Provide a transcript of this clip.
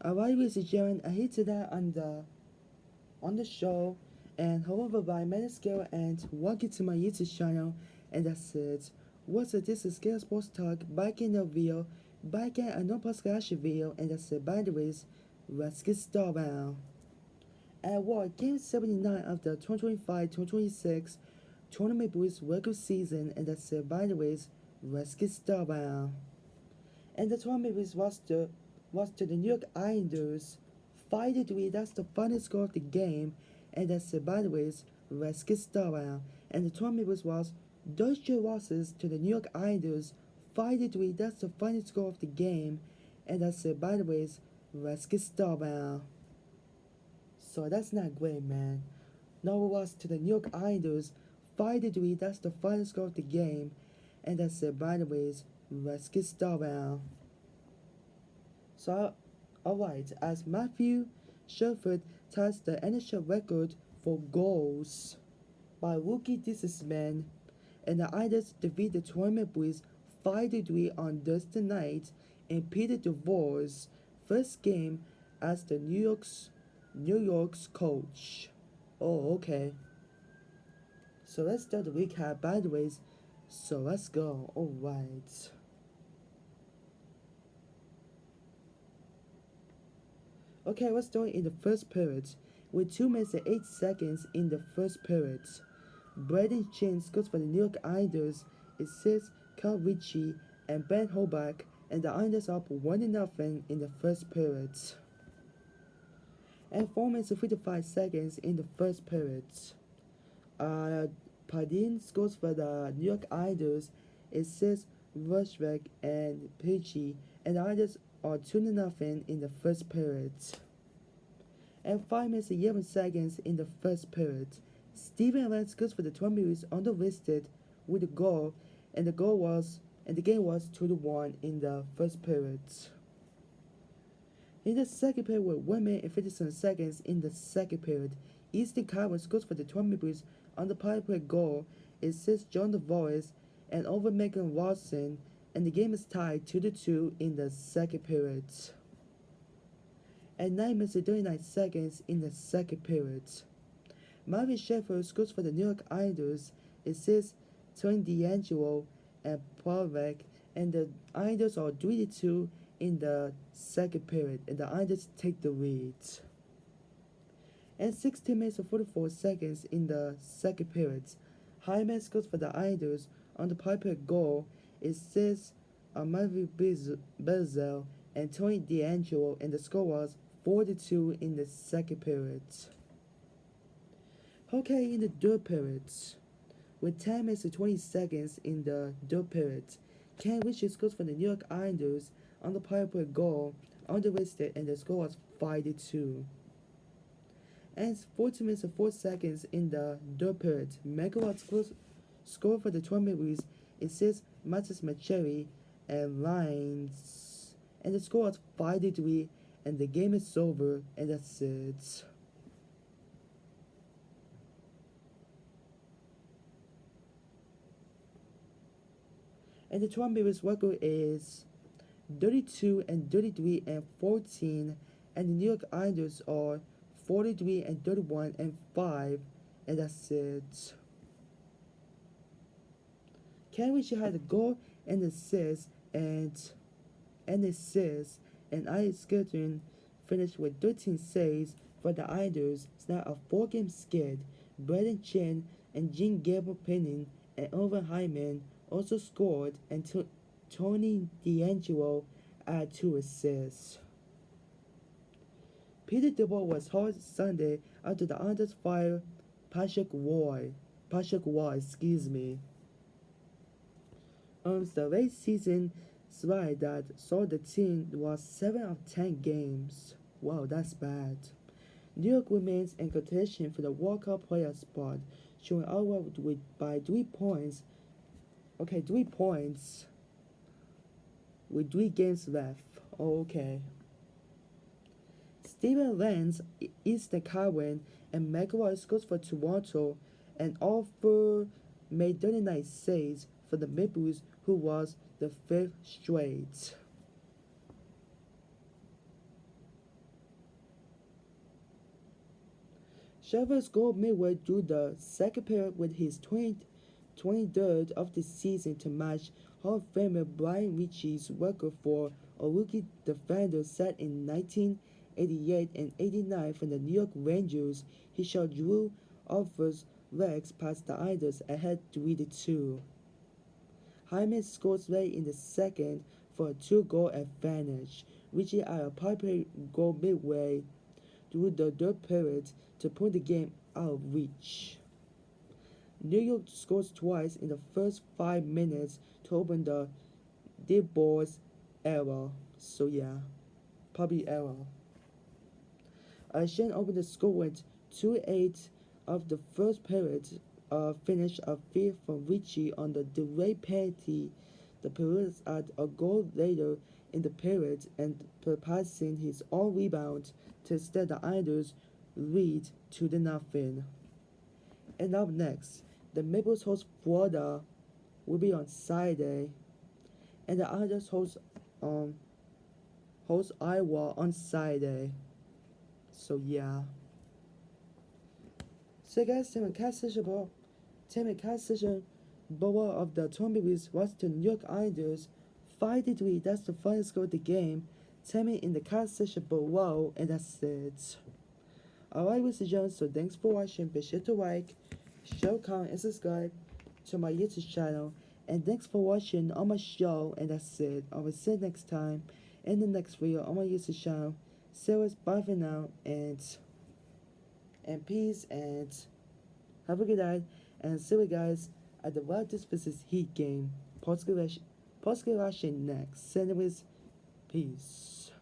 Alright, ladies and gentlemen, I hit today on the show, and however by Metascale, and welcome to my YouTube channel, and that's it. What's it? This is Scale Sports Talk, back in the video, back in a no podcast video, and that's it. By the way, let's get started. At what Game 79 of the 2025-2026 Tournament Blues regular season, and that's it. By the way, let's get started. And the tournament was to the New York Islanders 5-3. That's the final score of the game. And that's it. By the way, let's get started. And the tournament was those two losses to the New York Islanders 5-3. That's the final score of the game. And that's it. By the way, let's get started. So that's not great, man. No loss to the New York Islanders 5-3. That's the final score of the game. And that's it. By the way, let's get started. So, alright, as Matthew Sherford ties the NHL record for goals by rookie businessman, and the Islanders defeat the tournament Blues 5-3 on Thursday night in Peter DeVore's first game as the New York's coach. Oh, okay. So let's start the recap. By the way, so let's go. Alright. Okay, let's start in the first period. With 2 minutes and 8 seconds in the first period, Braden Chin scores for the New York Islanders. It says Carl Ritchie and Ben Hoback, and the Islanders are up 1-0 in the first period. And 4 minutes and 55 seconds in the first period, Padin scores for the New York Islanders. It says Rushbeck and Pidgey, and the Islanders are 2-0 in the first period. And 5 minutes and 11 seconds in the first period, Steven Lance scores for the Twin on the listed with a goal, and the game was 2-1 in the first period. In the second period, with 1 minute and 57 seconds in the second period, Easton Cowan scores for the Twin on the power play goal. It says John DeVoris and over Megan Watson, and the game is tied 2-2 in the second period. At 9 minutes and 39 seconds in the second period, Marvin Sheffield scores for the New York Islanders. It says Tony DeAngelo and Paulvek, and the Islanders are 3-2 in the second period, and the Islanders take the lead. And 16 minutes and 44 seconds in the second period, Hyman scores for the Islanders on the Piper goal. It says Marvin Bezel and Tony DeAngelo, and the score was 4-2 in the second period. Okay, in the third period, with 10 minutes and 20 seconds in the third period, Ken Ritchie scores for the New York Islanders on the power play goal on the wristed, and the score was 5-2. And 14 minutes and 4 seconds in the third period, Megawatt scored for the Twin Maple. It says Matis Macheri and Lines, and the score was 5-3, and the game is over, and that's it. And the Toronto Maple record is 32-33-14, and the New York Islanders are 43-31-5, and that's it. Ken Ritchie had a goal and assist, and Alex Skelton finished with 13 saves for the Islanders. It's now a 4-game skid. Braden Chen and Jean Gabriel Penning and Owen Hyman also scored, and Tony DeAngelo had 2 assists. Peter DeVore was hurt Sunday after the Islanders fired Patrick Roy. The late season slide that saw the team was 7 of 10 games. Wow, that's bad. New York remains in contention for the World Cup playoff spot, showing over by 3 points. Okay, 3 points with 3 games left. Okay. Steven Lance, Easton Cowan, and McElroy scores for Toronto, and Arthur made 39 saves for the Maple Leafs, who was the 5th straight. Sheffield scored midway through the second period with his 23rd of the season to match Hall of Famer Brian Ritchie's record for a rookie defender set in 1988 and 89 from the New York Rangers. He shot Drew Oliver's legs past the Islanders ahead 3-2. Hyman scores late in the second for a two-goal advantage, reaching out a power goal midway through the third period to put the game out of reach. New York scores twice in the first 5 minutes to open the deep balls era. So yeah, probably era. Shen opened the score with 2-8 of the first period, finish a fifth from Ritchie on the delayed penalty. The Pirates add a goal later in the period and passing his own rebound to extend the Islanders' lead 2-0. And up next, the Maples host Florida will be on Saturday, and the Islanders host Iowa on Saturday. So yeah. So guys, Tim McCassian Bowl of the tournament was to New York Islanders 5-3. That's the final score of the game. Tell me in the comment section below, and that's it. Alright, Mr. Jones, so thanks for watching. Be sure to like, share, comment, and subscribe to my YouTube channel. And thanks for watching on my show, and that's it. I will see you next time in the next video on my YouTube channel. So it's bye for now, and peace, and have a good night, and see you guys at the Raptors vs Heat game. Post Russian next. So anyways, peace.